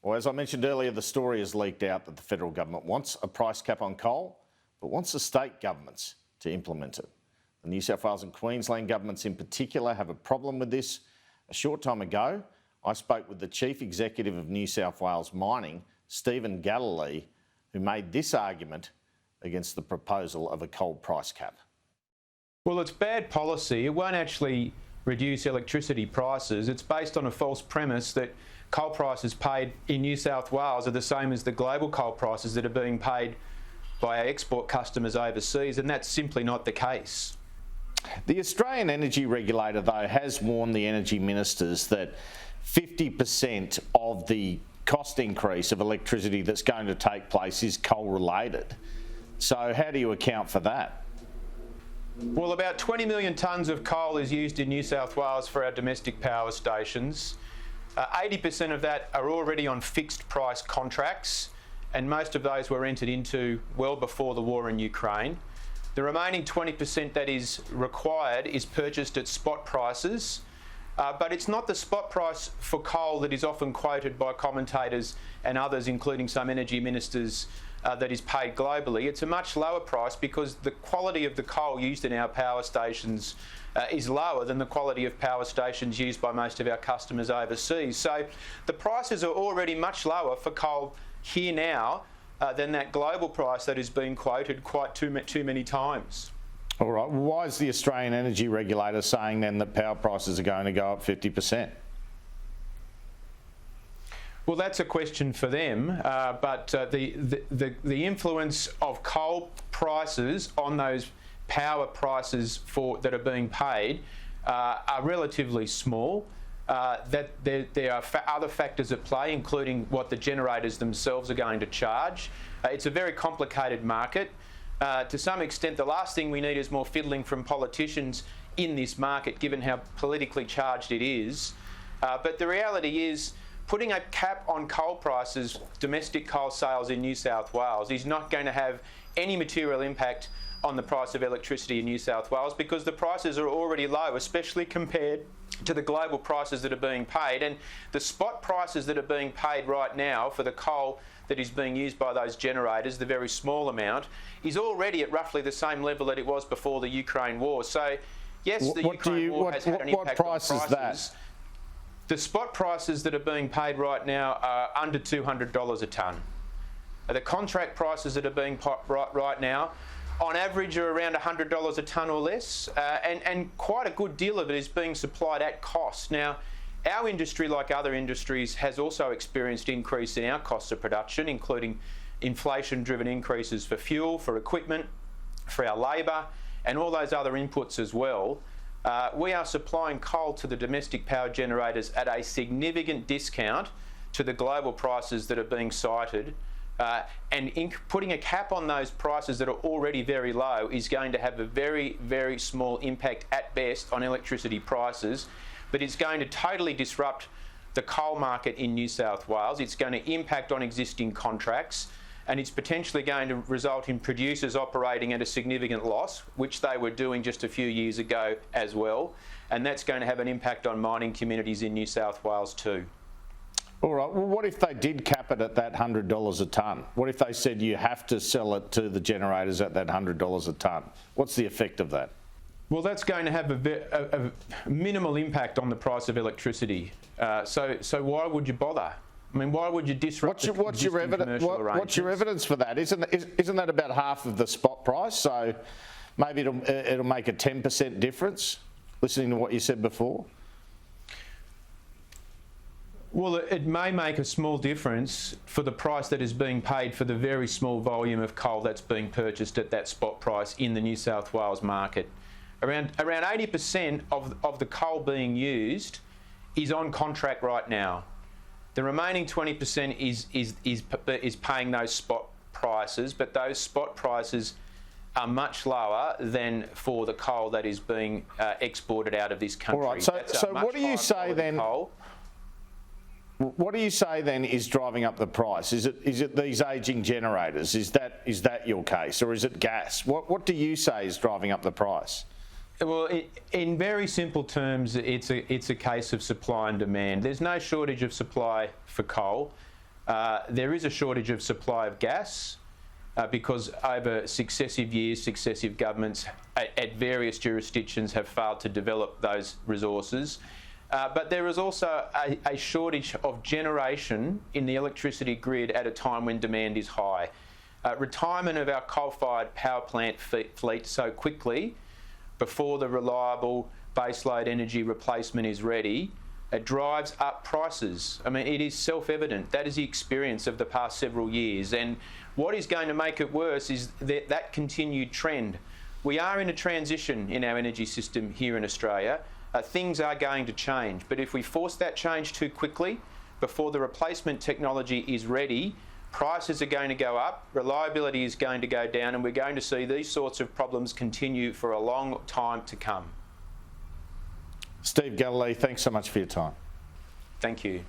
Well, as I mentioned earlier, the story has leaked out that the federal government wants a price cap on coal, but wants the state governments to implement it. The New South Wales and Queensland governments in particular have a problem with this. A short time ago, I spoke with the Chief Executive of New South Wales Mining, Stephen Galilee, who made this argument against the proposal of a coal price cap. Well, it's bad policy. It won't actually reduce electricity prices. It's based on a false premise that coal prices paid in New South Wales are the same as the global coal prices that are being paid by our export customers overseas, and that's simply not the case. The Australian Energy Regulator, though, has warned the energy ministers that 50% of the cost increase of electricity that's going to take place is coal-related. So how do you account for that? Well, about 20 million tonnes of coal is used in New South Wales for our domestic power stations. 80% of that are already on fixed price contracts, and most of those were entered into well before the war in Ukraine. The remaining 20% that is required is purchased at spot prices, but it's not the spot price for coal that is often quoted by commentators and others, including some energy ministers, that is paid globally. It's a much lower price because the quality of the coal used in our power stations is lower than the quality of power stations used by most of our customers overseas. So the prices are already much lower for coal here now than that global price that has been quoted quite too many times. All right. Why is the Australian Energy Regulator saying then that power prices are going to go up 50%? Well, that's a question for them, but the influence of coal prices on those power prices that are being paid are relatively small. That there are other factors at play, including what the generators themselves are going to charge. It's a very complicated market. To some extent, the last thing we need is more fiddling from politicians in this market, given how politically charged it is. But the reality is, putting a cap on coal prices, domestic coal sales in New South Wales, is not going to have any material impact on the price of electricity in New South Wales because the prices are already low, especially compared to the global prices that are being paid. And the spot prices that are being paid right now for the coal that is being used by those generators, the very small amount, is already at roughly the same level that it was before the Ukraine war. So, yes, the Ukraine war has had an impact on prices. What price is that? The spot prices that are being paid right now are under $200 a tonne. The contract prices that are being paid right now, on average, are around $100 a tonne or less, and quite a good deal of it is being supplied at cost. Now, our industry, like other industries, has also experienced increase in our costs of production, including inflation-driven increases for fuel, for equipment, for our labour, and all those other inputs as well. We are supplying coal to the domestic power generators at a significant discount to the global prices that are being cited. And putting a cap on those prices that are already very low is going to have a very, very small impact at best on electricity prices, but it's going to totally disrupt the coal market in New South Wales. It's going to impact on existing contracts, and it's potentially going to result in producers operating at a significant loss, which they were doing just a few years ago as well, and that's going to have an impact on mining communities in New South Wales too. All right, well, what if they did cap it at that $100 a tonne? What if they said you have to sell it to the generators at that $100 a tonne? What's the effect of that? Well, that's going to have a minimal impact on the price of electricity. So why would you bother? I mean, why would you disrupt what's your evidence for that? Isn't that about half of the spot price? So maybe it'll make a 10% difference, listening to what you said before? Well, it may make a small difference for the price that is being paid for the very small volume of coal that's being purchased at that spot price in the New South Wales market. Around 80% of the coal being used is on contract right now. The remaining 20% is paying those spot prices, but those spot prices are much lower than for the coal that is being exported out of this country. All right, so what do you say then? What do you say then is driving up the price? Is it these ageing generators? Is that your case, or is it gas? What do you say is driving up the price? Well, in very simple terms, it's a case of supply and demand. There's no shortage of supply for coal. There is a shortage of supply of gas because over successive years, successive governments at various jurisdictions have failed to develop those resources. But there is also a shortage of generation in the electricity grid at a time when demand is high. Retirement of our coal-fired power plant fleet so quickly before the reliable baseload energy replacement is ready, it drives up prices. I mean, it is self-evident. That is the experience of the past several years. And what is going to make it worse is that continued trend. We are in a transition in our energy system here in Australia. Things are going to change. But if we force that change too quickly, before the replacement technology is ready, prices are going to go up, reliability is going to go down, and we're going to see these sorts of problems continue for a long time to come. Steve Galilee, thanks so much for your time. Thank you.